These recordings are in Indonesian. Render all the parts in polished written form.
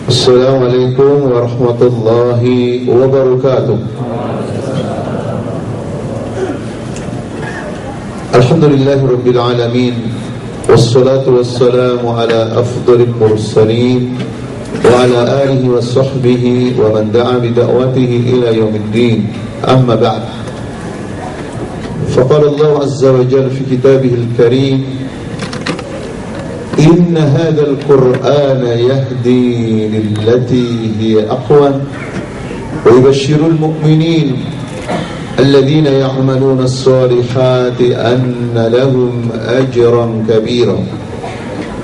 Assalamualaikum warahmatullahi wabarakatuh. Alhamdulillahirabbil alamin. Wassalatu wassalamu ala afdhalil mursalin wa ala alihi wa sahbihi wa man da'a bi da'watihi ila yaumiddin. Amma ba'd. Faqala Allah azza wa jalla fi kitabihil karim, Inna hadzal Qur'ana yahdi lillati hiya aqwam wa yubashshirul mu'minin alladhina ya'maluna as-salihati anna lahum ajran kabira.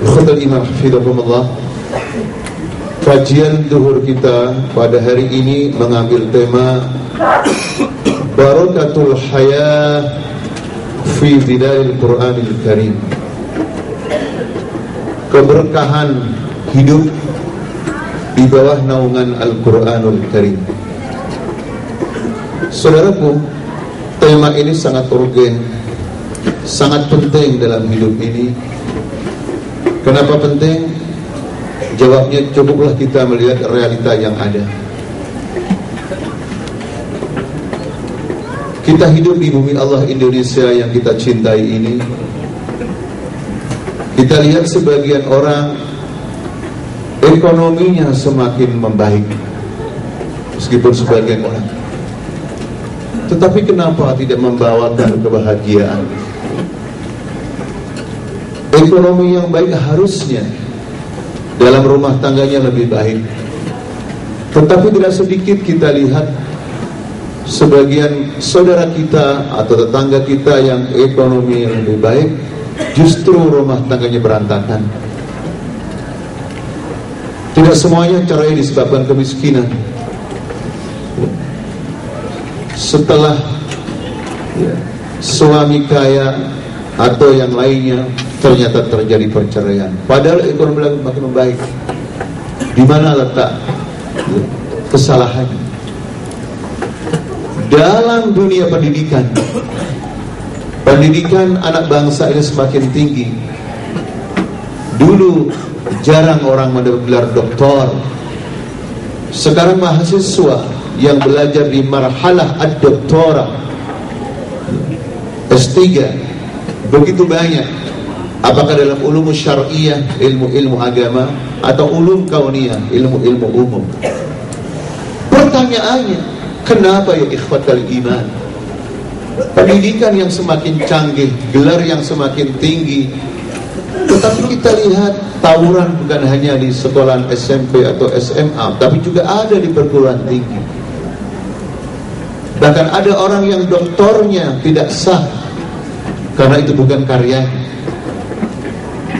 Ikhwatal iman hafidhakumullah. Kajian zuhur kita pada hari ini mengambil tema Barakatul Hayah fi Zilalil Qur'anil Karim. Keberkahan hidup di bawah naungan Al-Quranul Karim. Saudaraku, tema ini sangat urgen, sangat penting dalam hidup ini. Kenapa penting? Jawabnya, cukuplah kita melihat realita yang ada. Kita hidup di bumi Allah Indonesia yang kita cintai ini. Kita lihat sebagian orang ekonominya semakin membaik, meskipun sebagian orang. Tetapi kenapa tidak membawakan kebahagiaan? Ekonomi yang baik harusnya dalam rumah tangganya lebih baik. Tetapi tidak sedikit kita lihat sebagian saudara kita atau tetangga kita yang ekonomi yang lebih baik, justru rumah tangganya berantakan. Tidak semuanya caranya disebabkan kemiskinan. Setelah suami kaya atau yang lainnya, ternyata terjadi perceraian. Padahal ekonomi makin membaik. Di mana letak kesalahannya? Dalam dunia pendidikan. Pendidikan anak bangsa ini semakin tinggi. Dulu jarang orang mendapat gelar doktor. Sekarang mahasiswa yang belajar di marhalah ad-doktora, S3, begitu banyak. Apakah dalam ulum syar'iyah, ilmu-ilmu agama, atau ulum kauniyah, ilmu-ilmu umum. Pertanyaannya, kenapa ya ikhwatal iman? Pendidikan yang semakin canggih, gelar yang semakin tinggi, tetapi kita lihat tawuran bukan hanya di sekolah SMP atau SMA, tapi juga ada di perguruan tinggi. Bahkan ada orang yang doktornya tidak sah karena itu bukan karyanya.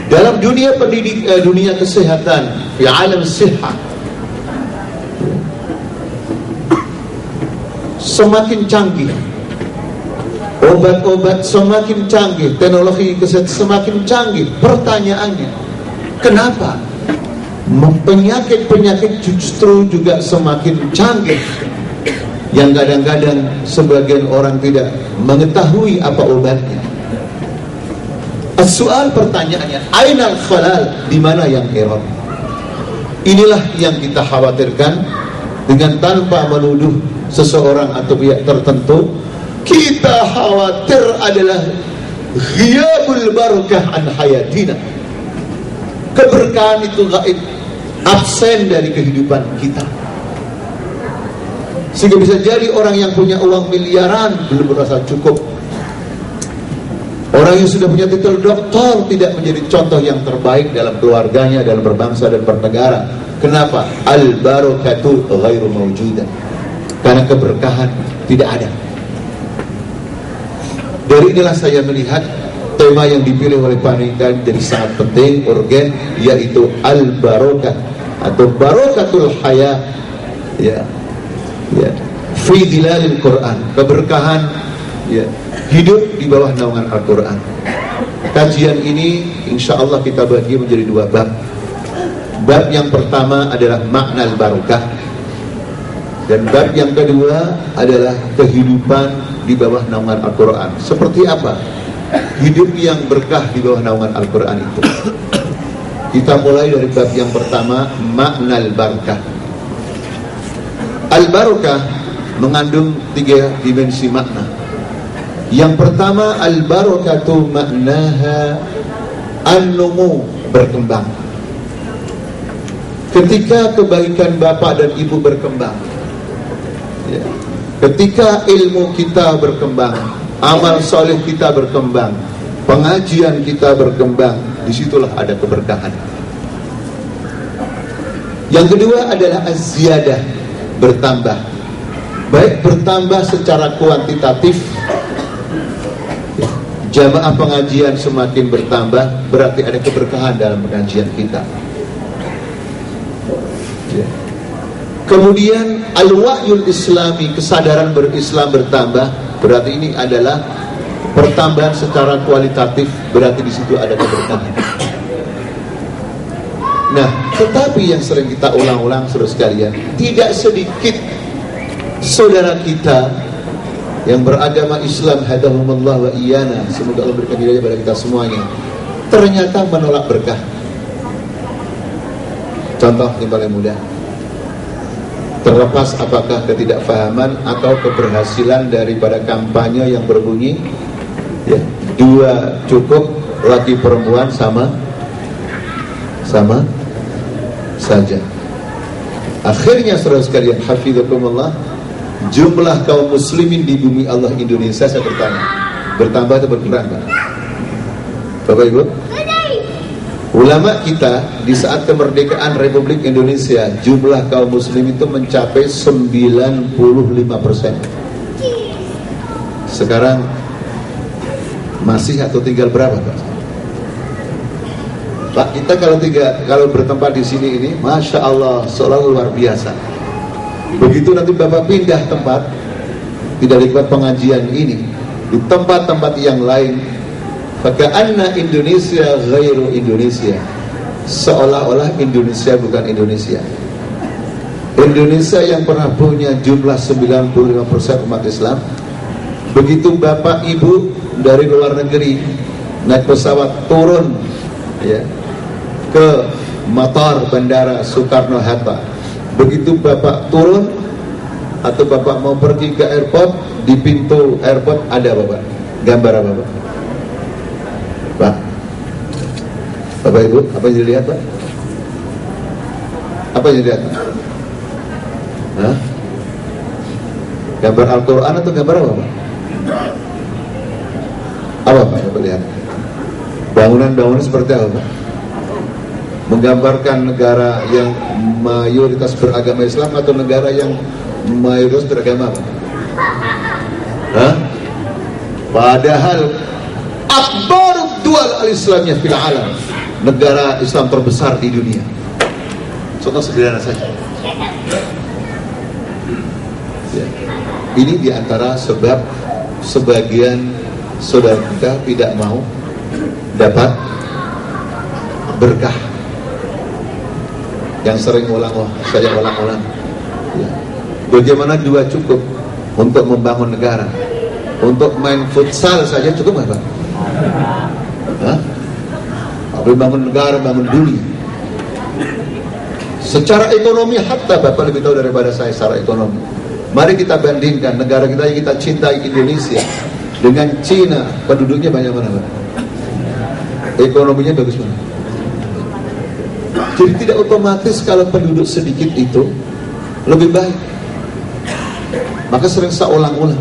Dalam dunia dunia kesehatan, di alam sihah, semakin canggih. Obat-obat semakin canggih, teknologi kesehatan semakin canggih. Pertanyaannya, kenapa penyakit-penyakit justru juga semakin canggih, yang kadang-kadang sebagian orang tidak mengetahui apa obatnya? Soal pertanyaannya, ainal khalal, di mana yang error? Inilah yang kita khawatirkan. Dengan tanpa menuduh seseorang atau pihak tertentu, kita khawatir adalah ghiyabul barakah an hayatina. Keberkahan itu gaib, absen dari kehidupan kita. Sehingga bisa jadi orang yang punya uang miliaran belum merasa cukup. Orang yang sudah punya titel doktor tidak menjadi contoh yang terbaik dalam keluarganya, dalam berbangsa dan bernegara. Kenapa? Al-barakatu ghairu mawjudah. Karena keberkahan tidak ada. Dari inilah saya melihat tema yang dipilih oleh panitia jadi sangat penting, urgen, yaitu al-barakah atau barakatul hayah, fi dhilalil Quran, keberkahan hidup di bawah naungan Al-Quran. Kajian ini insya Allah kita bagi menjadi dua bab. Bab yang pertama adalah makna al-barakah, dan bab yang kedua adalah kehidupan di bawah naungan Al-Quran. Seperti apa hidup yang berkah di bawah naungan Al-Quran itu? Kita mulai dari bab yang pertama, makna al-barakah. Al-barakah mengandung 3 dimensi makna. Yang pertama, al-barakatu maknaha an-numu, berkembang. Ketika kebaikan bapak dan ibu berkembang, ya, ketika ilmu kita berkembang, amal soleh kita berkembang, pengajian kita berkembang, disitulah ada keberkahan. Yang kedua adalah az-ziyadah, bertambah. Baik bertambah secara kuantitatif, jamaah pengajian semakin bertambah, berarti ada keberkahan dalam pengajian kita. Kemudian al-wa'yul islami, kesadaran berislam bertambah, berarti ini adalah pertambahan secara kualitatif, berarti di situ ada keberkahan. Nah, tetapi yang sering kita ulang-ulang saudara sekalian, tidak sedikit saudara kita yang beragama Islam, hadahumullah wa iyana, semoga Allah berikan hidayah pada kita semuanya, ternyata menolak berkah. Contoh yang paling mudah, terlepas apakah ketidakfahaman atau keberhasilan daripada kampanye yang berbunyi, ya, 2 cukup, laki perempuan sama saja. Akhirnya saudara sekalian, hafizakumullah, jumlah kaum muslimin di bumi Allah Indonesia, saya bertanya, bertambah atau berkurang, Pak? Bapak Ibu, ulama kita di saat kemerdekaan Republik Indonesia, jumlah kaum muslim itu mencapai 95%. Sekarang masih atau tinggal berapa, Pak? Pak, kita kalau bertempat di sini ini, masya Allah, seolah luar biasa. Begitu nanti Bapak pindah tempat, tidak di tempat pengajian ini, di tempat-tempat yang lain, faka'anna Indonesia ghairu Indonesia, seolah-olah Indonesia bukan Indonesia. Indonesia yang pernah punya jumlah 95% umat Islam, begitu Bapak Ibu dari luar negeri naik pesawat turun, ya, ke Matar Bandara Soekarno-Hatta, begitu Bapak turun atau Bapak mau pergi ke airport, di pintu airport ada Bapak gambar apa, Pak? Bapak Ibu, apa yang dilihat, Pak? Apa yang dilihat, Pak? Hah? Gambar Al-Quran atau gambar apa, Pak? Apa, Pak, Bapak lihat? Bangunan-bangunan seperti apa, Pak? Menggambarkan negara yang mayoritas beragama Islam atau negara yang mayoritas beragama apa? Hah? Padahal akbar dual al-islamiyah fil alam, negara Islam terbesar di dunia. Contoh sederhana saja, ya. Ini diantara sebab sebagian saudara kita tidak mau dapat berkah. Yang sering saya ulang-ulang, ya. Bagaimana 2 cukup untuk membangun negara? Untuk main futsal saja cukup nggak, Pak? Hah? Tapi bangun negara, bangun dunia. Secara ekonomi, hatta Bapak lebih tahu daripada saya secara ekonomi. Mari kita bandingkan negara kita yang kita cintai, Indonesia, dengan Cina. Penduduknya banyak mana, Pak? Ekonominya bagus mana? Jadi tidak otomatis kalau penduduk sedikit itu lebih baik. Maka sering saya ulang-ulang,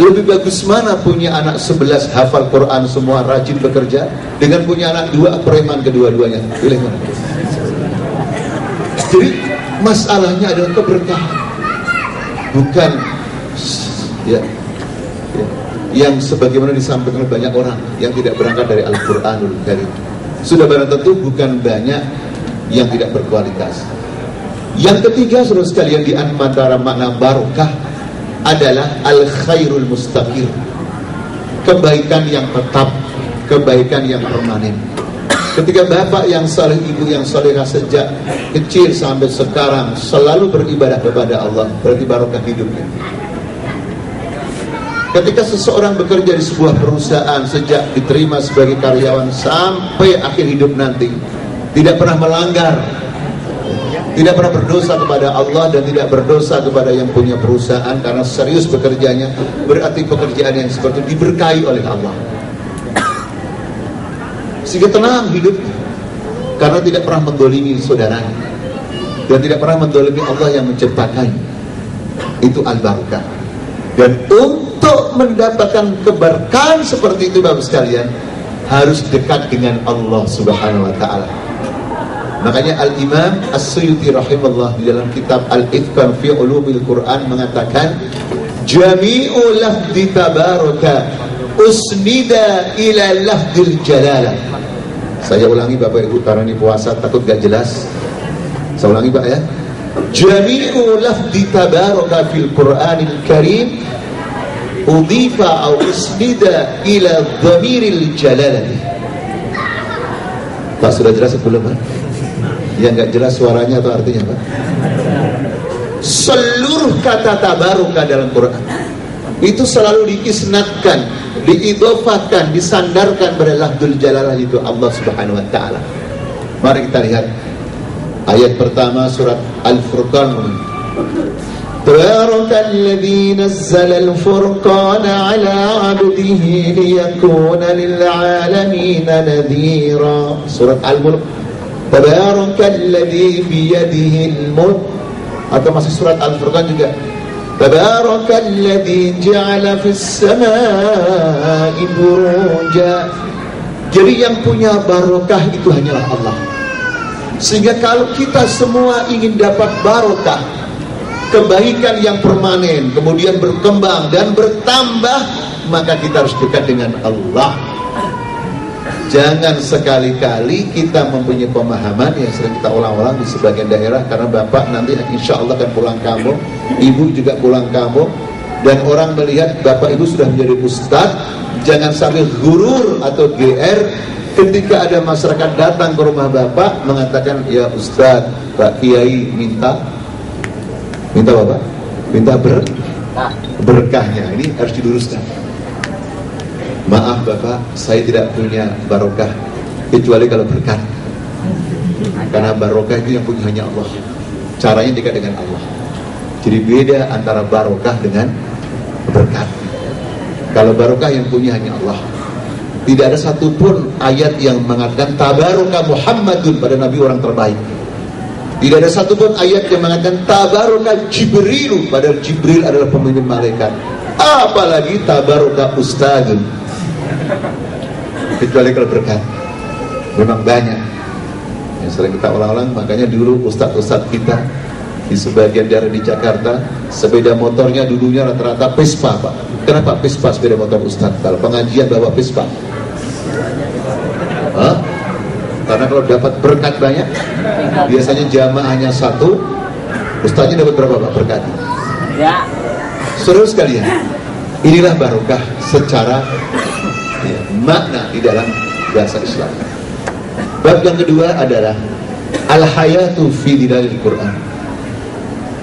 lebih bagus mana punya anak 11 hafal Quran semua, rajin bekerja, dengan punya anak 2 preman kedua-duanya? Pilih mana? Jadi masalahnya adalah keberkahan, bukan yang sebagaimana disampaikan oleh banyak orang yang tidak berangkat dari Al-Quranul Karim. Sudah barang tentu bukan banyak yang tidak berkualitas. Yang ketiga, saudara sekalian, di antara makna barakah adalah al-khairul mustaqir, kebaikan yang tetap, kebaikan yang permanen. Ketika bapak yang saleh, ibu yang salehah sejak kecil sampai sekarang selalu beribadah kepada Allah, berarti barakah hidupnya. Ketika seseorang bekerja di sebuah perusahaan sejak diterima sebagai karyawan sampai akhir hidup nanti, tidak pernah melanggar, tidak pernah berdosa kepada Allah dan tidak berdosa kepada yang punya perusahaan karena serius bekerjanya, berarti pekerjaan yang seperti itu diberkahi oleh Allah. Sehingga tenang hidup karena tidak pernah mendolimi saudaranya dan tidak pernah mendolimi Allah yang menciptakan. Itu al-barakah. Dan untuk mendapatkan keberkahan seperti itu Bapak sekalian, harus dekat dengan Allah Subhanahu wa taala. Makanya Al-Imam As-Suyuti rahimahullah di dalam kitab Al-Itqan fi Ulumil Quran mengatakan, jami'u lafzi tabaraka usnida ila lafzil jalalah. Saya ulangi Bapak Ibu karena ini puasa takut gak jelas. Saya ulangi Pak ya. Jami'u lafzi tabaraka fil Qur'anil Karim udhifa au usnida ila dhamiril jalalah. Pak sudah jelas belum Pak? Yang nggak jelas suaranya atau artinya Pak? Seluruh kata tabaruka dalam Quran itu selalu diisnadkan, diidhofahkan, disandarkan pada lafzul jalalah itu Allah Subhanahu wa taala. Mari kita lihat ayat pertama surat Al-Furqan. Tabarakalladzi nazzala al-furqana 'ala 'abdihi liyakuna lil 'alamin nadhira. Surat Al-Mulk. Tabarakalladzi biyadihil mulk. Atau masih surat Al-Furqan juga. Tabarakalladzi ja'ala fis samaa'i buruja. Jadi yang punya barokah itu hanyalah Allah. Sehingga kalau kita semua ingin dapat barokah, kebaikan yang permanen, kemudian berkembang dan bertambah, maka kita harus dekat dengan Allah. Jangan sekali-kali kita mempunyai pemahaman yang sering kita ulang-ulang di sebagian daerah, karena bapak nanti insya Allah akan pulang kampung, ibu juga pulang kampung, dan orang melihat bapak ibu sudah menjadi ustadz. Jangan sampai gurur atau GR ketika ada masyarakat datang ke rumah bapak mengatakan, ya ustadz, Pak Kiai minta bapak, minta berkahnya. Ini harus diluruskan. Maaf Bapak, saya tidak punya barokah kecuali kalau berkat. Karena barokah itu yang punya hanya Allah. Caranya dekat dengan Allah. Jadi beda antara barokah dengan berkat. Kalau barokah yang punya hanya Allah. Tidak ada satupun ayat yang mengatakan tabaraka Muhammadun pada Nabi orang terbaik. Tidak ada satupun ayat yang mengatakan tabaraka Jibril, padahal Jibril adalah pemimpin malaikat. Apalagi tabaraka Ustadzun. Kecuali kalau berkat. Memang banyak yang sering kita ulang-ulang. Makanya dulu ustadz-ustadz kita di sebagian daerah di Jakarta, sepeda motornya dulunya rata-rata Vespa Pak. Kenapa Vespa sepeda motor ustadz? Kalau pengajian bawa Vespa. Karena kalau dapat berkat banyak, biasanya jamaahnya satu, ustadznya dapat berapa Pak berkat? Ya. Saudara sekalian, inilah barokah secara makna di dalam bahasa Islam. Bab yang kedua adalah al-hayatu fi dilalil Quran.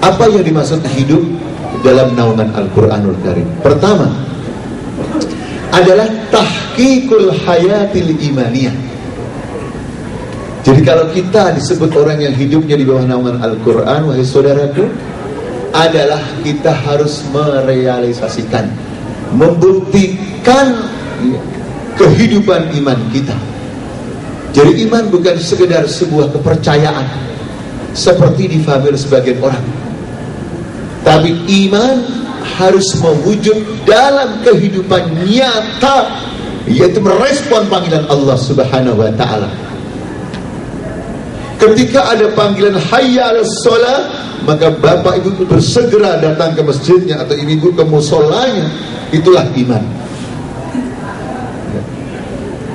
Apa yang dimaksud hidup dalam naungan Al-Quranul Karim? Pertama adalah tahqiqul hayatil imaniyah. Jadi kalau kita disebut orang yang hidupnya di bawah naungan Al-Quran, wahai saudaraku, adalah kita harus merealisasikan, membuktikan kehidupan iman kita. Jadi iman bukan sekedar sebuah kepercayaan seperti difahami sebagian orang, tapi iman harus mewujud dalam kehidupan nyata, yaitu merespon panggilan Allah Subhanahu wa taala. Ketika ada panggilan hayya 'alas shalah, maka bapak ibu bersegera datang ke masjidnya atau ibu ke musolanya. Itulah iman.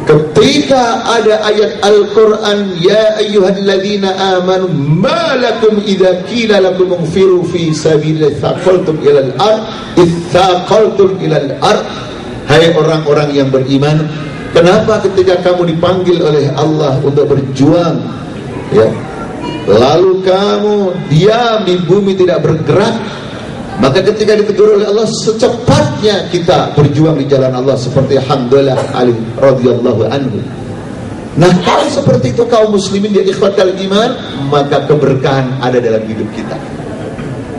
Ketika ada ayat Al-Quran, ya ayyuhalladzina amanu ma lakum idza qila lakum unfiru fi sabilillahi thaqaltum ilal ard ithaqaltum ilal ard. Hai orang-orang yang beriman, kenapa ketika kamu dipanggil oleh Allah untuk berjuang, ya, lalu kamu diam di bumi tidak bergerak? Maka ketika ditegur oleh Allah, secepatnya kita berjuang di jalan Allah, seperti Hamdalah Ali radhiyallahu anhu. Nah, kalau seperti itu kaum muslimin ya ikhwatal iman, maka keberkahan ada dalam hidup kita.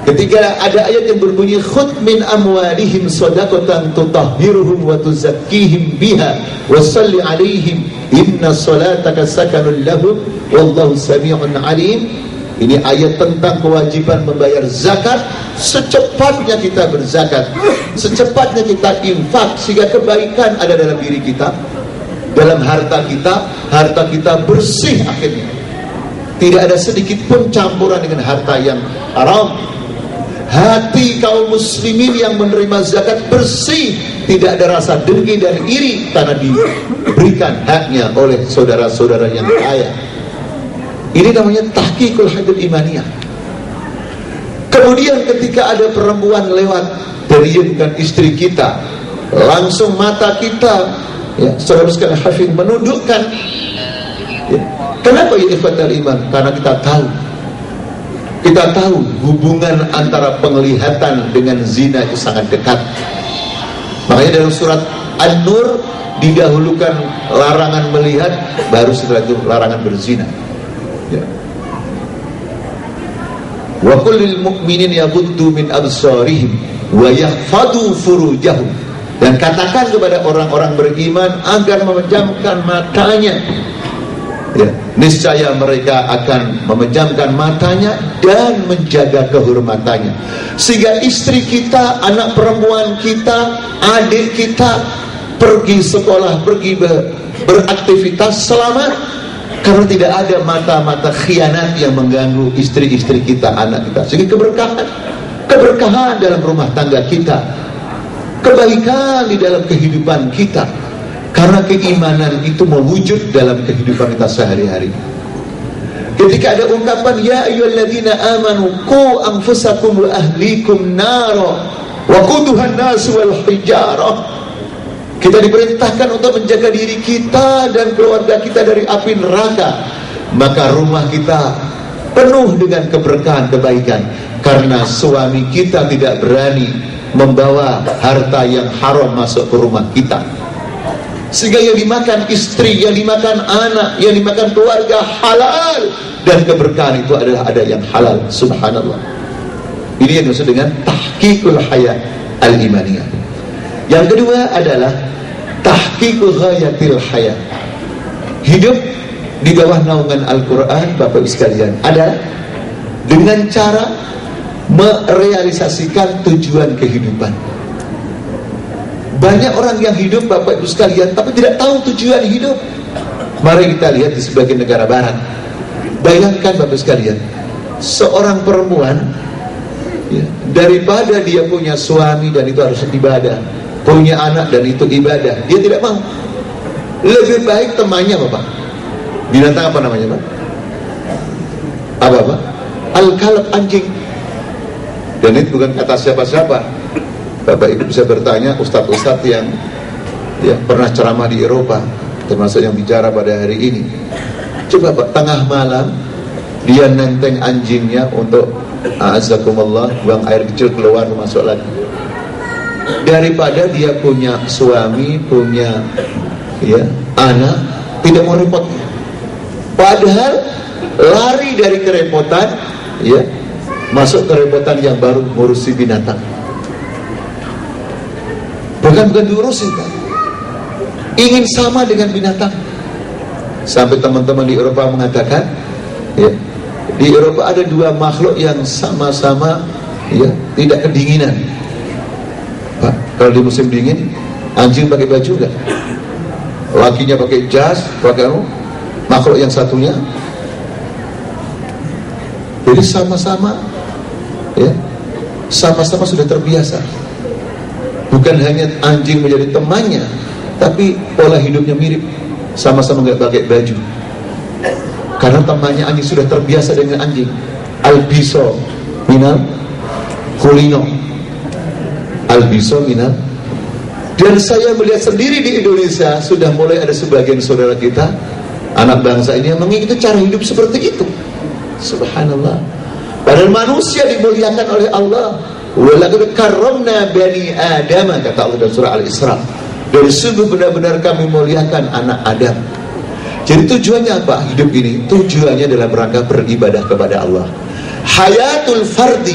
Ketika ada ayat yang berbunyi khudh min amwalihim shadaqatan tutahhiruhum wa tuzakkihim biha wa shalli 'alaihim inna salataka sakanun lahum wallahu samii'un 'alim. Ini ayat tentang kewajiban membayar zakat. Secepatnya kita berzakat, secepatnya kita infak, sehingga kebaikan ada dalam diri kita, dalam harta kita bersih akhirnya. Tidak ada sedikit pun campuran dengan harta yang haram. Hati kaum muslimin yang menerima zakat bersih, tidak ada rasa dengki dan iri karena diberikan haknya oleh saudara-saudara yang kaya. Ini namanya tahqiqul hayatul imaniyah. Kemudian ketika ada perempuan lewat dari bukan istri kita, langsung mata kita, ya, saudara sekalian hafid, menundukkan. Ya. Kenapa ya ikhwatal iman? Karena kita tahu hubungan antara penglihatan dengan zina itu sangat dekat. Makanya dalam surat An-Nur didahulukan larangan melihat, baru setelah itu larangan berzina. Ya. Wa qul lil mu'minin yaghuddu min absarihim wa yahfadhu furujahum. Dan katakan kepada orang-orang beriman agar memejamkan matanya. Ya, niscaya mereka akan memejamkan matanya dan menjaga kehormatannya. Sehingga istri kita, anak perempuan kita, adik kita pergi sekolah, pergi beraktivitas selamat, karena tidak ada mata-mata khianat yang mengganggu istri-istri kita, anak kita. Sehingga keberkahan dalam rumah tangga kita, kebaikan di dalam kehidupan kita, karena keimanan itu mewujud dalam kehidupan kita sehari-hari. Ketika ada ungkapan ya ayyuhalladzina amanu qu anfusakum wa ahlikum nara wa quduhan nas wal hijarah, kita diperintahkan untuk menjaga diri kita dan keluarga kita dari api neraka. Maka rumah kita penuh dengan keberkahan, kebaikan, karena suami kita tidak berani membawa harta yang haram masuk ke rumah kita. Sehingga yang dimakan istri, yang dimakan anak, yang dimakan keluarga halal, dan keberkahan itu adalah ada yang halal. Subhanallah. Ini yang dimaksud dengan tahqiqul hayat al-imaniyah. Yang kedua adalah tahqiqul ghayatil hayat. Hidup di bawah naungan Al-Quran, Bapak Ibu sekalian, adalah dengan cara merealisasikan tujuan kehidupan. Banyak orang yang hidup, Bapak Ibu sekalian, tapi tidak tahu tujuan hidup. Mari kita lihat di sebagian negara barat. Bayangkan Bapak Ibu sekalian, seorang perempuan, ya, daripada dia punya suami dan itu harus ibadah, punya anak dan itu ibadah, dia tidak mau. Lebih baik temannya Bapak, binatang apa namanya Pak? Apa? Al-kalb, anjing. Dan itu bukan kata siapa-siapa. Bapak Ibu bisa bertanya ustadz-ustadz yang pernah ceramah di Eropa, termasuk yang bicara pada hari ini. Coba Pak, tengah malam dia nenteng anjingnya untuk a'azzakumullah, buang air kecil keluar masuk lagi. Daripada dia punya suami, punya anak, tidak mau repot. Padahal lari dari kerepotan, masuk kerepotan yang baru, ngurusi binatang. Bukan diurusin kan? Ingin sama dengan binatang. Sampai teman-teman di Eropa mengatakan, di Eropa ada dua makhluk yang sama-sama tidak kedinginan. Pak, kalau di musim dingin, anjing pakai baju enggak? Lakinya pakai jas, pakai makhluk yang satunya. Jadi sama-sama sama-sama sudah terbiasa. Bukan hanya anjing menjadi temannya, tapi pola hidupnya mirip, sama-sama nggak pakai baju. Karena temannya anjing sudah terbiasa dengan anjing. Albiso minal kulino, albiso minal. Dan saya melihat sendiri di Indonesia sudah mulai ada sebagian saudara kita, anak bangsa ini yang mengikuti cara hidup seperti itu. Subhanallah. Padahal manusia dimuliakan oleh Allah. Walaqad karramna bani Adam, kata Allah dalam surah Al-Isra. Dari sungguh benar-benar kami muliakan anak Adam. Jadi tujuannya apa hidup ini? Tujuannya dalam rangka beribadah kepada Allah. Hayatul fardi,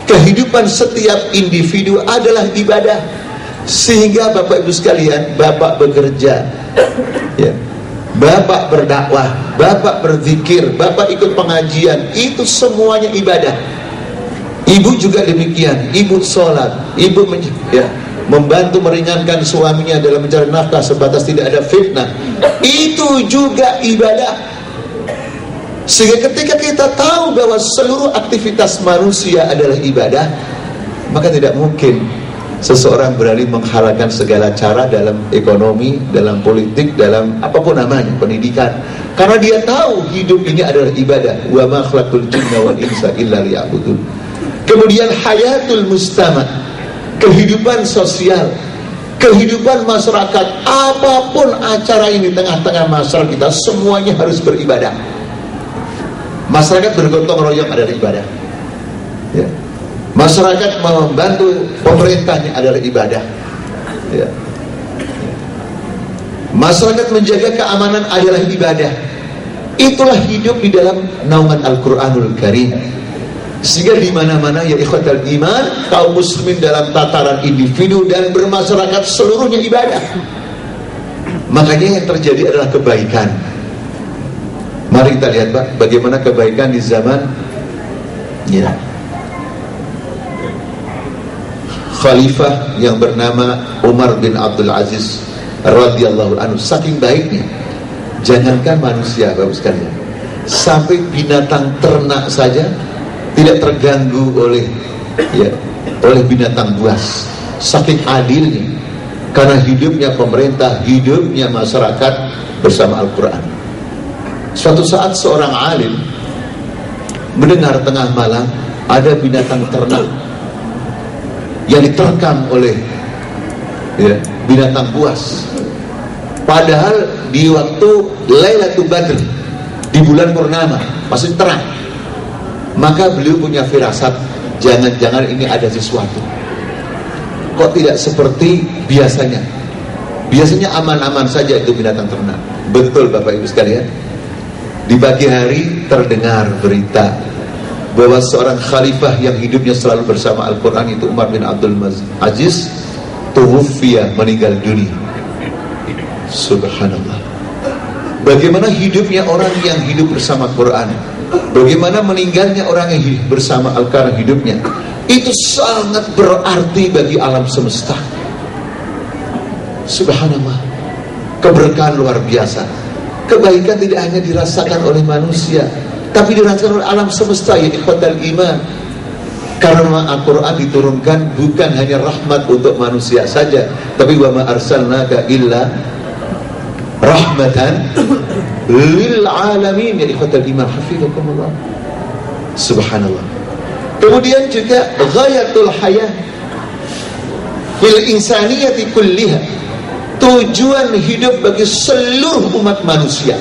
kehidupan setiap individu adalah ibadah. Sehingga Bapak Ibu sekalian, Bapak bekerja, ya, Bapak berdakwah, Bapak berzikir, Bapak ikut pengajian, itu semuanya ibadah. Ibu juga demikian, ibu sholat, ibu membantu meringankan suaminya dalam mencari nafkah sebatas tidak ada fitnah, itu juga ibadah. Sehingga ketika kita tahu bahwa seluruh aktivitas manusia adalah ibadah, maka tidak mungkin seseorang berani menghalalkan segala cara dalam ekonomi, dalam politik, dalam apapun namanya, pendidikan, karena dia tahu hidup ini adalah ibadah. Wa ma khalaqtul jinna wal insa illa liya'budun. Kemudian hayatul mustama', kehidupan sosial, kehidupan masyarakat, apapun acara ini tengah-tengah masyarakat kita, semuanya harus beribadah. Masyarakat bergotong royong adalah ibadah, ya. Masyarakat membantu pemerintahnya adalah ibadah, ya. Masyarakat menjaga keamanan adalah ibadah. Itulah hidup di dalam naungan Al-Quranul Karim. Sehingga di mana-mana ya ikhwatal iman, kaum muslimin dalam tataran individu dan bermasyarakat seluruhnya ibadah. Makanya yang terjadi adalah kebaikan. Mari kita lihat Pak, bagaimana kebaikan di zaman ya Khalifah yang bernama Umar bin Abdul Aziz radhiyallahu anhu. Saking baiknya, jangankan manusia Bapak sekalian, sampai binatang ternak saja tidak terganggu oleh binatang buas. Saking adilnya, karena hidupnya pemerintah, hidupnya masyarakat bersama Al-Quran. Suatu saat seorang alim mendengar tengah malam ada binatang ternak yang diterkam oleh binatang buas. Padahal di waktu Lailatul Badr, di bulan purnama, masih terang. Maka beliau punya firasat, jangan-jangan ini ada sesuatu. Kok tidak seperti biasanya? Biasanya aman-aman saja itu binatang ternak. Betul Bapak Ibu sekalian. Di pagi hari terdengar berita bahwa seorang khalifah yang hidupnya selalu bersama Al-Quran, itu Umar bin Abdul Aziz, tuwuffiya, meninggal dunia. Subhanallah. Bagaimana hidupnya orang yang hidup bersama Quran, bagaimana meninggalnya orang yang hidup bersama Al-Quran hidupnya, itu sangat berarti bagi alam semesta. Subhanallah. Keberkahan luar biasa. Kebaikan tidak hanya dirasakan oleh manusia, tapi dirasakan oleh alam semesta ya ikhwatal iman. Karena Al-Quran diturunkan bukan hanya rahmat untuk manusia saja, tapi wa ma arsalnaka illa rahmatan lil alamin ya ikhwatal iman. Hafizakumullah. Subhanallah. Kemudian juga ghayatul hayah fil insaniyati kulliha, tujuan hidup bagi seluruh umat manusia.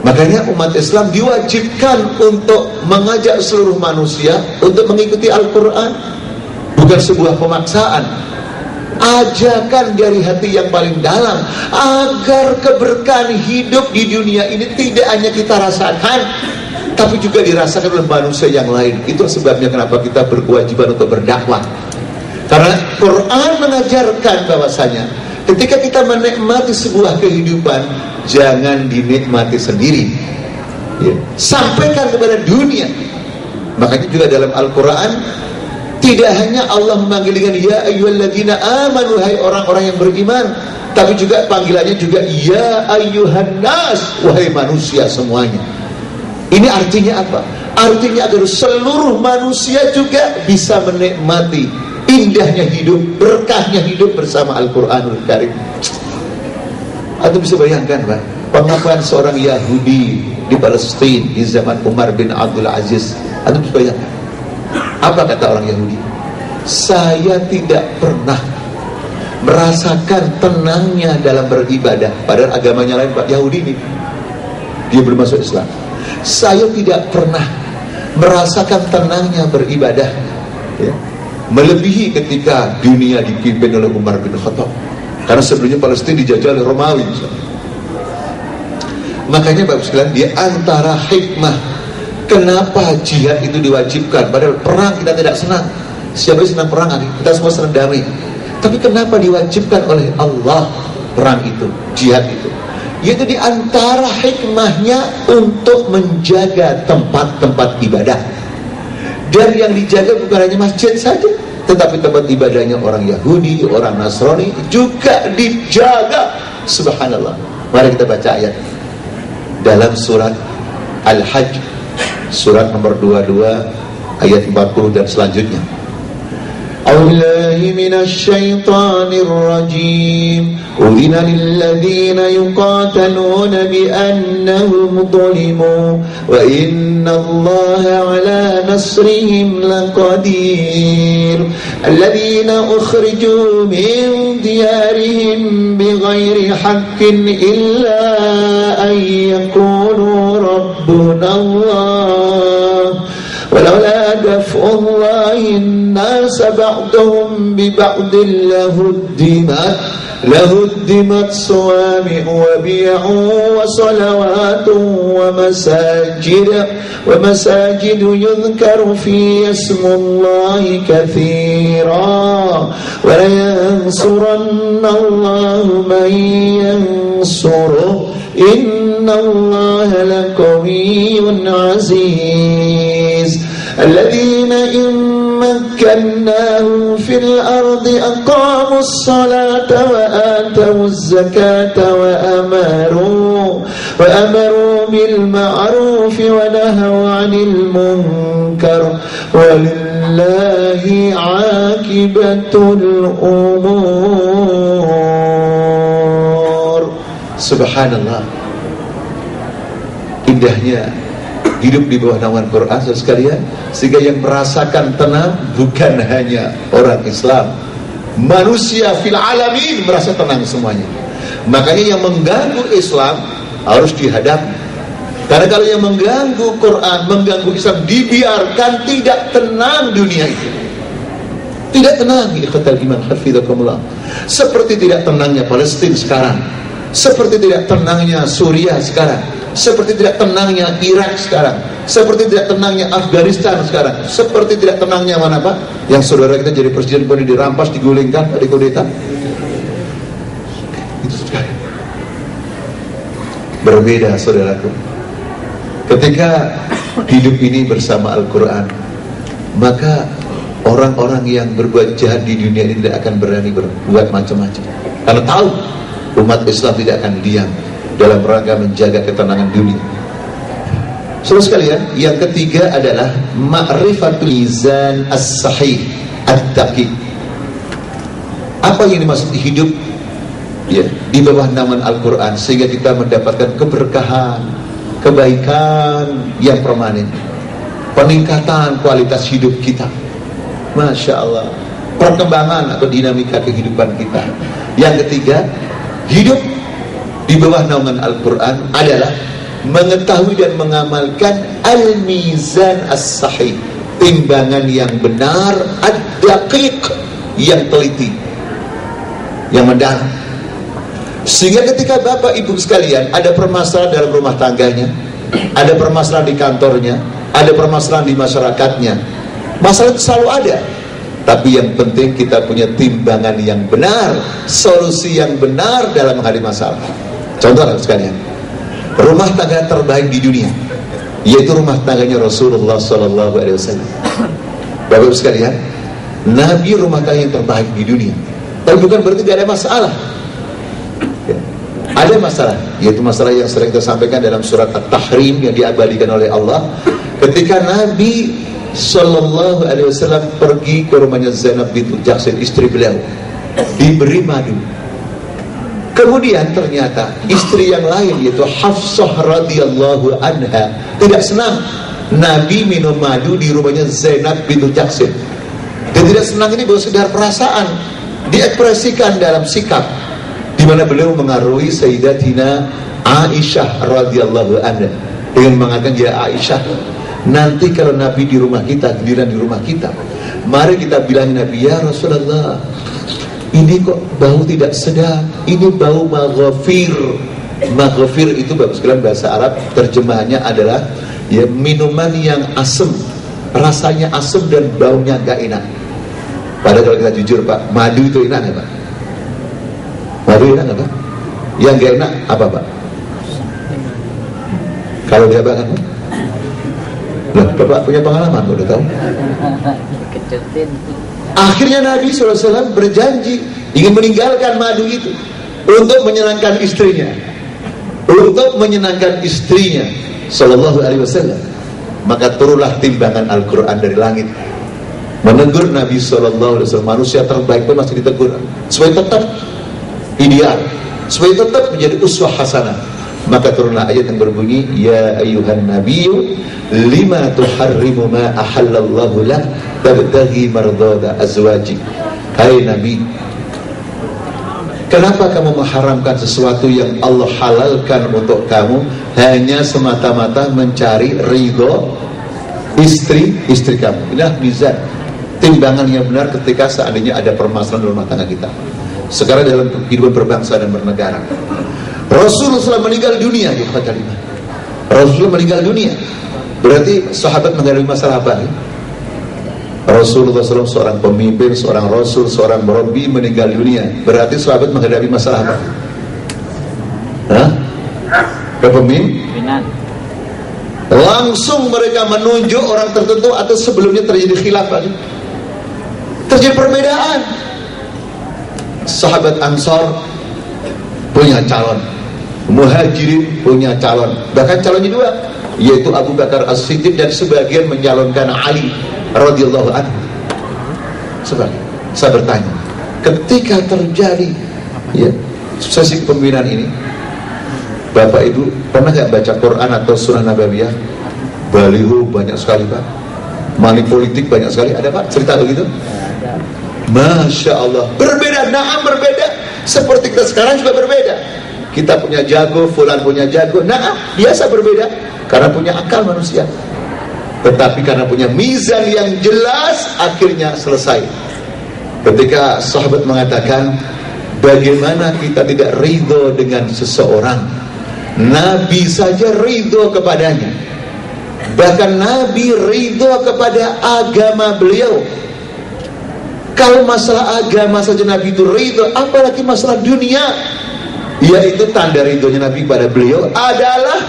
Makanya umat Islam diwajibkan untuk mengajak seluruh manusia untuk mengikuti Al-Quran. Bukan sebuah pemaksaan, ajakan dari hati yang paling dalam, agar keberkahan hidup di dunia ini tidak hanya kita rasakan, tapi juga dirasakan oleh manusia yang lain. Itu sebabnya kenapa kita berkewajiban untuk berdakwah. Karena Quran mengajarkan bahwasanya ketika kita menikmati sebuah kehidupan, jangan dinikmati sendiri, ya, sampaikan kepada dunia. Makanya juga dalam Al-Quran tidak hanya Allah memanggil dengan ya ayyuhalladzina amanu, hai orang-orang yang beriman, tapi juga panggilannya juga ya ayyuhan nas, wahai manusia semuanya. Ini artinya apa? Artinya agar seluruh manusia juga bisa menikmati indahnya hidup, berkahnya hidup bersama Al-Quranul Karim. Anda bisa bayangkan Pak, pengakuan seorang Yahudi di Palestina di zaman Umar bin Abdul Aziz. Anda bisa bayangkan apa kata orang Yahudi? Saya tidak pernah merasakan tenangnya dalam beribadah. Padahal agamanya lain Pak, Yahudi ini dia belum masuk Islam. Saya tidak pernah merasakan tenangnya beribadah, ya, melebihi ketika dunia dipimpin oleh Umar bin Khattab. Karena sebelumnya Palestina dijajah oleh Romawi. Makanya Bapak sekalian, di antara hikmah kenapa jihad itu diwajibkan, padahal perang kita tidak senang. Siapa yang senang perang? Kita semua senang damai. Tapi kenapa diwajibkan oleh Allah perang itu, jihad itu? Yaitu di antara hikmahnya untuk menjaga tempat-tempat ibadah. Dan yang dijaga bukan hanya masjid saja, tetapi tempat ibadahnya orang Yahudi, orang Nasrani juga dijaga. Subhanallah. Mari kita baca ayat dalam surat Al-Hajj, surat nomor 22 ayat 40 dan selanjutnya. A'udzubillahi minasyaitonir rajim. Udhina lilladzina yuqataluna biannahum zulimu wa innallaha ala nasrihim laqadir. Alladzina ukhriju min diyarihim bighairi haqqin illa an yaqulu rabbuna Allah. ولولا دفع الله الناس بعضهم ببعض لهدمت صوامع وبيع وصلوات ومساجد يذكر فيها اسم الله كثيرا ولينصرن الله من ينصره إن الله لقوي عزيز. الذين إن مكناهم في الأرض أقاموا الصلاة وآتوا الزكاة وأمروا بالمعروف ونهوا عن المنكر ولله عاقبة الأمور. Subhanallah, indahnya hidup di bawah naungan Quran sekalian, sehingga yang merasakan tenang bukan hanya orang Islam, manusia fil alamin merasa tenang semuanya. Makanya yang mengganggu Islam harus dihadapi, karena kalau yang mengganggu Quran, mengganggu Islam, dibiarkan, tidak tenang dunia itu, tidak tenang. Ikhwatal iman hafizakumullah. Seperti tidak tenangnya Palestina sekarang, seperti tidak tenangnya Suriah sekarang, seperti tidak tenangnya Irak sekarang, seperti tidak tenangnya Afghanistan sekarang, seperti tidak tenangnya mana Pak? Yang saudara kita jadi presiden kemudian dirampas, digulingkan, dikudeta. Itu sekali. Berbeda saudaraku. Ketika hidup ini bersama Al-Quran, maka orang-orang yang berbuat jahat di dunia ini tidak akan berani berbuat macam-macam, karena tahu umat Islam tidak akan diam dalam rangka menjaga ketenangan dunia. Saudara sekalian, yang ketiga adalah ma'rifatul mizan as-sahih at-taqi. Apa yang dimaksud hidup ya di bawah naungan Al-Quran, sehingga kita mendapatkan keberkahan, kebaikan yang permanen, peningkatan kualitas hidup kita, Masya Allah, perkembangan atau dinamika kehidupan kita. Yang ketiga, hidup di bawah naungan Al-Quran adalah mengetahui dan mengamalkan al-mizan as-sahih, timbangan yang benar, ad-daqiq, yang teliti, yang mendalam. Sehingga ketika Bapak Ibu sekalian ada permasalahan dalam rumah tangganya, ada permasalahan di kantornya, ada permasalahan di masyarakatnya, masalah itu selalu ada. Tapi yang penting kita punya timbangan yang benar, solusi yang benar dalam menghadapi masalah. Contoh sekalian, rumah tangga terbaik di dunia yaitu rumah tangganya Rasulullah SAW. Bapak Ibu sekalian, Nabi rumah tangga yang terbaik di dunia. Tapi bukan berarti tidak ada masalah ya. Ada masalah, yaitu masalah yang sering kita sampaikan dalam surat At-Tahrim yang diabadikan oleh Allah. Ketika Nabi SAW pergi ke rumahnya Zainab bintu Jahsin, istri beliau, diberi madu. Kemudian ternyata istri yang lain yaitu Hafsah radhiyallahu anha tidak senang Nabi minum madu di rumahnya Zainab bintu Jahsin. Dia tidak senang ini baru sekedar perasaan, diekspresikan dalam sikap, di mana beliau mengaruhi Sayyidatina Aisyah radhiyallahu anha dengan mengatakan, ya Aisyah, nanti kalau Nabi di rumah kita, giliran di rumah kita, mari kita bilang Nabi, ya Rasulullah, ini kok bau tidak sedap, ini bau maghfir, Maghfir itu bagus sekali bahasa Arab, terjemahannya adalah ya minuman yang asam, rasanya asam dan baunya gak enak. Padahal kalau kita jujur Pak, madu itu enak nggak Pak? Madu enak nggak Pak? Yang gak enak apa Pak? Kalau dia bahkan Loh, Bapak punya pengalaman, udah tahu. Akhirnya Nabi SAW berjanji ingin meninggalkan madu itu untuk menyenangkan istrinya, Sallallahu Alaihi Wasallam. Maka turunlah timbangan Al-Quran dari langit menegur Nabi SAW. Manusia terbaik pun masih ditegur supaya tetap ideal, supaya tetap menjadi uswah hasanah. Maka turunlah ayat yang berbunyi, ya ayyuhan nabiyyu lima tuharrimu ma ahallallahu lak tabtaghi mardada azwajik. Hai Nabi, kenapa kamu mengharamkan sesuatu yang Allah halalkan untuk kamu hanya semata-mata mencari ridho istri kamu? Inilah mizan, timbangan yang benar ketika seandainya ada permasalahan dalam rumah tangga kita. Sekarang dalam kehidupan berbangsa dan bernegara, Rasulullah meninggal dunia. Rasulullah meninggal dunia, berarti sahabat menghadapi masalah apa? Rasulullah SAW seorang pemimpin, seorang Rasul, seorang murabbi meninggal dunia, berarti sahabat menghadapi masalah apa? Kepemimpinan. Langsung mereka menunjuk orang tertentu atau sebelumnya terjadi khilafah, terjadi perbedaan. Sahabat Ansor punya calon, Muhajirin punya calon, bahkan calonnya dua, yaitu Abu Bakar As-Siddiq dan sebagian menyalonkan Ali radhiyallahu anhu. Sebab saya bertanya, ketika terjadi ya suksesi kepemimpinan ini, Bapak Ibu pernah nggak baca Quran atau Sunnah Nabawiyah? Baliho banyak sekali Pak, money politik banyak sekali, ada Pak cerita begitu? Masya Allah, berbeda, naam berbeda. Seperti kita sekarang juga berbeda. Kita punya jago, fulan punya jago, naam biasa berbeda, karena punya akal manusia. Tetapi karena punya mizan yang jelas, akhirnya selesai. Ketika sahabat mengatakan, bagaimana kita tidak ridho dengan seseorang, Nabi saja ridho kepadanya. Bahkan Nabi ridho kepada agama beliau. Kalau masalah agama saja Nabi itu ridho, apalagi masalah dunia. Yaitu tanda ridhonya Nabi pada beliau adalah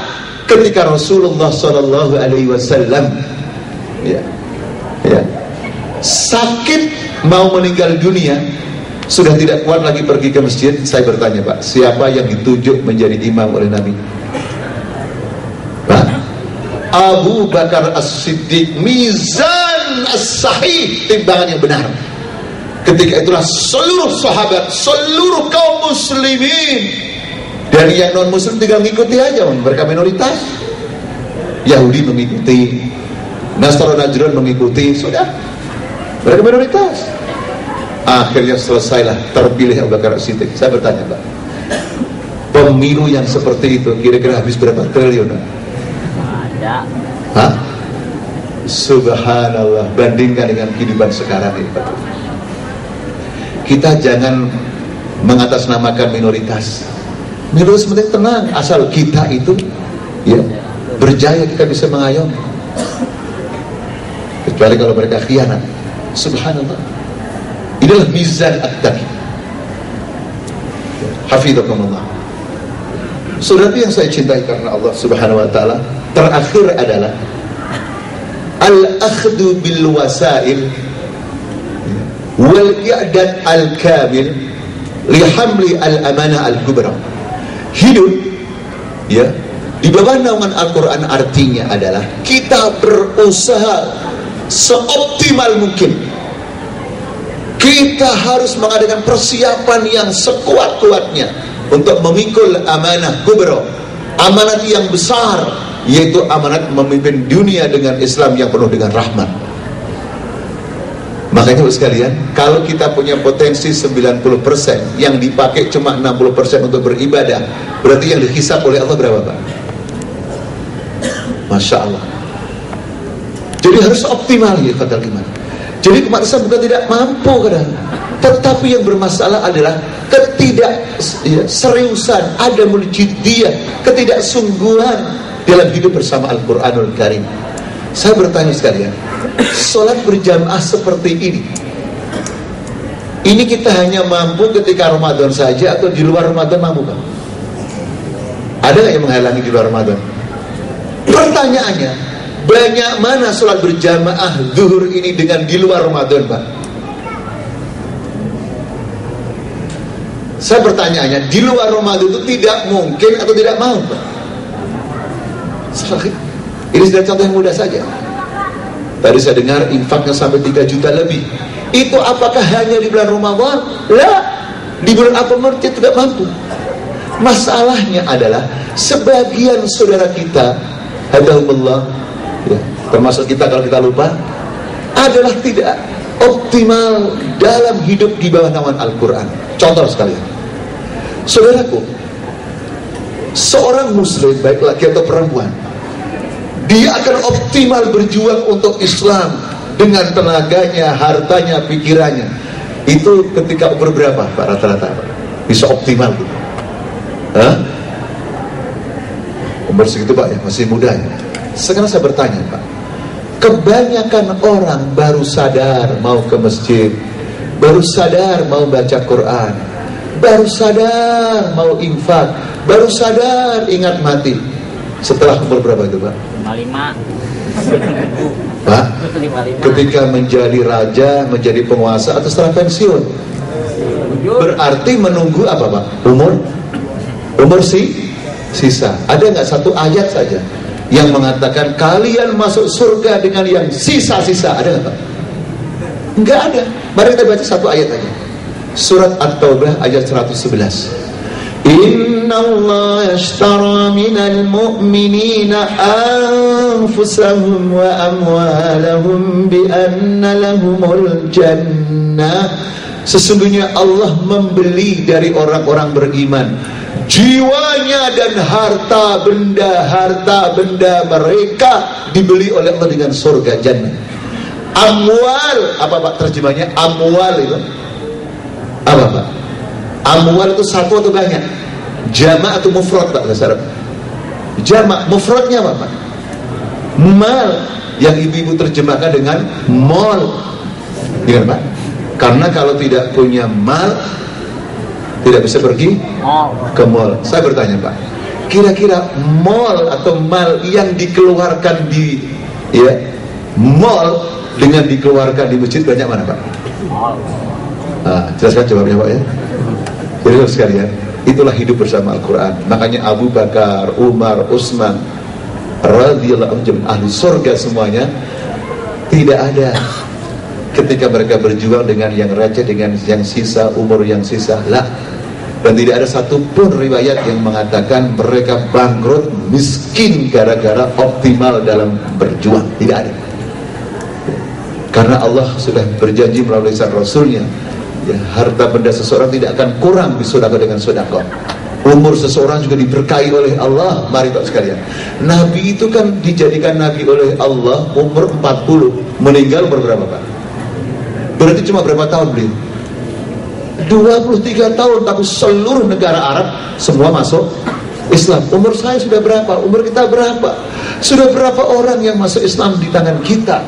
ketika Rasulullah SAW sakit mau meninggal dunia, sudah tidak kuat lagi pergi ke masjid. Saya bertanya Pak, siapa yang ditunjuk menjadi imam oleh Nabi? Pak, Abu Bakar As-Siddiq, mizan as-sahih, timbangan yang benar. Ketika itulah seluruh sahabat, seluruh kaum muslimin, dan yang non muslim tinggal mengikuti aja, mereka minoritas. Yahudi mengikuti, Nasrani Najran mengikuti, sudah mereka minoritas. Akhirnya selesailah, terpilih Abu Bakar As-Siddiq. Saya bertanya Pak, pemilu yang seperti itu kira-kira habis berapa triliun? Ada. Hah? Subhanallah, bandingkan dengan kehidupan sekarang ini Pak. Kita jangan mengatasnamakan minoritas. Minoritas penting, tenang, asal kita itu ya berjaya, kita bisa mengayomi. Kecuali kalau mereka khianat. Subhanallah. Inilah mizan at-taqi. Hafizakumullah. Saudara yang saya cintai karena Allah Subhanahu wa taala, terakhir adalah al-akhdhu bil wasail wal i'dad al-kamil li hamli al-amanah al-kubra. Hidup ya di bawah naungan Al-Quran artinya adalah kita berusaha seoptimal mungkin. Kita harus mengadakan persiapan yang sekuat-kuatnya untuk memikul amanah kubra, amanat yang besar, yaitu amanat memimpin dunia dengan Islam yang penuh dengan rahmat. Makanya sekalian, kalau kita punya potensi 90%, yang dipakai cuma 60% untuk beribadah, berarti yang dihisab oleh Allah berapa Pak? Masya Allah. Jadi harus optimal ya kata iman. Jadi umat Islam bukan tidak mampu kadang, Tetapi yang bermasalah adalah ketidakseriusan, adamul jiddiyah, ketidaksungguhan dalam hidup bersama Al-Quranul Karim. Saya bertanya sekalian, sholat berjamaah seperti ini kita hanya mampu ketika Ramadan saja, atau di luar Ramadan mampu Pak? Ada nggak yang menghalangi di luar Ramadan? Pertanyaannya, banyak mana sholat berjamaah zuhur ini dengan di luar Ramadan Pak? Saya pertanyaannya, di luar Ramadan itu tidak mungkin atau tidak mau Pak? Ini sudah contoh yang mudah saja. Tadi saya dengar infaknya sampai 3 juta lebih. Itu apakah hanya di bulan Ramadan? Lah, di bulan apa mereka tidak mampu. Masalahnya adalah sebagian saudara kita, hadahumullah, ya, termasuk kita kalau kita lupa, adalah tidak optimal dalam hidup di bawah naungan Al-Quran. Contoh sekalian, saudaraku, seorang muslim baik laki atau perempuan, dia akan optimal berjuang untuk Islam dengan tenaganya, hartanya, pikirannya. Itu ketika umur berapa Pak rata-rata bisa optimal gitu? Hah? Umur segitu Pak ya, masih muda ya. Sekarang saya bertanya Pak, kebanyakan orang baru sadar mau ke masjid, baru sadar mau baca Quran, baru sadar mau infak, baru sadar ingat mati setelah umur berapa itu Pak? 55 Pak, ketika menjadi raja, menjadi penguasa, atau setelah pensiun. Berarti menunggu apa Pak? Umur sisa. Ada nggak satu ayat saja yang mengatakan kalian masuk surga dengan yang sisa-sisa? Ada nggak Pak? Nggak ada. Mari kita baca satu ayat aja. Surat At-Taubah ayat 111. Inna Allah ashtara minal mu'minina anfusahum wa amwalahum bi anna lahumul jannah. Sesungguhnya Allah membeli dari orang-orang beriman jiwanya dan harta benda mereka dibeli oleh Allah dengan surga jannah. Amwal, apa Pak terjemahnya? Amwal itu apa Pak? Amwal itu satu atau banyak? Jama' atau mufrad Pak bahasa Arab? Jama', mufradnya apa Pak? Mal, yang ibu-ibu terjemahkan dengan mall. Iya Pak? Karena kalau tidak punya mal, tidak bisa pergi ke mall. Saya bertanya Pak, kira-kira mall atau mal yang dikeluarkan di mall dengan dikeluarkan di masjid banyak mana Pak? Jelaskan jawabnya Pak ya. Jadi sekalian, itulah hidup bersama Al-Quran. Makanya Abu Bakar, Umar, Utsman radhiyallahu anhum ahli surga semuanya, tidak ada ketika mereka berjuang dengan yang raja, dengan yang sisa, umur yang sisa, lah. Dan tidak ada satupun riwayat yang mengatakan mereka bangkrut, miskin gara-gara optimal dalam berjuang. Tidak ada. Karena Allah sudah berjanji melalui lisan Rasulnya, ya, harta benda seseorang tidak akan kurang disedekahkan dengan sedekah. Umur seseorang juga diberkahi oleh Allah. Mari Pak sekalian, Nabi itu kan dijadikan Nabi oleh Allah umur 40, meninggal umur berapa Pak? Berarti cuma berapa tahun beliau? 23 tahun, tapi seluruh negara Arab semua masuk Islam. Umur saya sudah berapa? Umur kita berapa? Sudah berapa orang yang masuk Islam di tangan kita?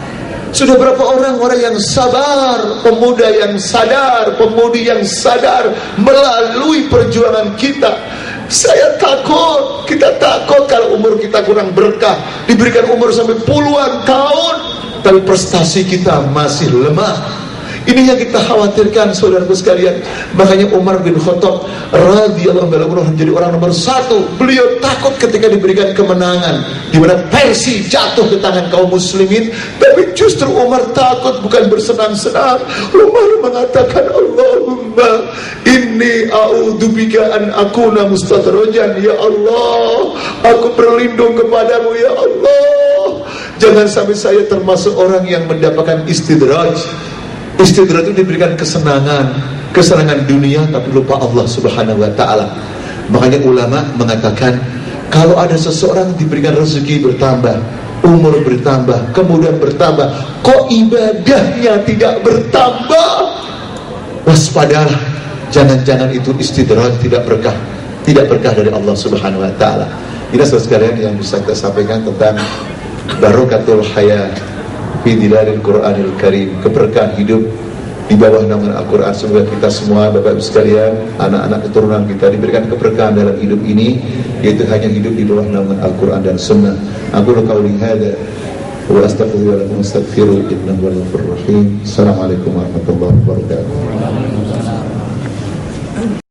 Sudah berapa orang-orang yang sabar, pemuda yang sadar, pemudi yang sadar melalui perjuangan kita. Saya takut, kita takut kalau umur kita kurang berkah, diberikan umur sampai puluhan tahun, tapi prestasi kita masih lemah. Ini yang kita khawatirkan saudaraku sekalian. Makanya Umar bin Khattab radhiyallahu anhu menjadi orang nomor 1. Beliau takut ketika diberikan kemenangan, di mana Persia jatuh ke tangan kaum muslimin. Tapi justru Umar takut, bukan bersenang-senang. Umar mengatakan, Allahumma inni a'udzubika an akuna mustadrojan. Ya Allah, aku berlindung kepadamu ya Allah, jangan sampai saya termasuk orang yang mendapatkan istidraj. Istidraj itu diberikan kesenangan dunia tapi lupa Allah subhanahu wa ta'ala. Makanya ulama mengatakan, kalau ada seseorang diberikan rezeki bertambah, umur bertambah, kemudian bertambah, kok ibadahnya tidak bertambah? waspadalah, jangan-jangan itu istidraj, tidak berkah dari Allah Subhanahu wa taala. Ini saudara sekalian yang bisa kita sampaikan tentang barokatul hayat fi dilalil Qur'anil Karim, keberkahan hidup di bawah naungan Al-Quran. Semoga kita semua, Bapak Ibu sekalian, anak-anak keturunan kita diberikan keberkahan dalam hidup ini, yaitu hanya hidup di bawah naungan Al-Quran dan Sunnah. Aku qauli hadza wa astaghfirullaha wa astaghfiruhu innahu huwal ghafurur rahim. Assalamualaikum warahmatullahi wabarakatuh.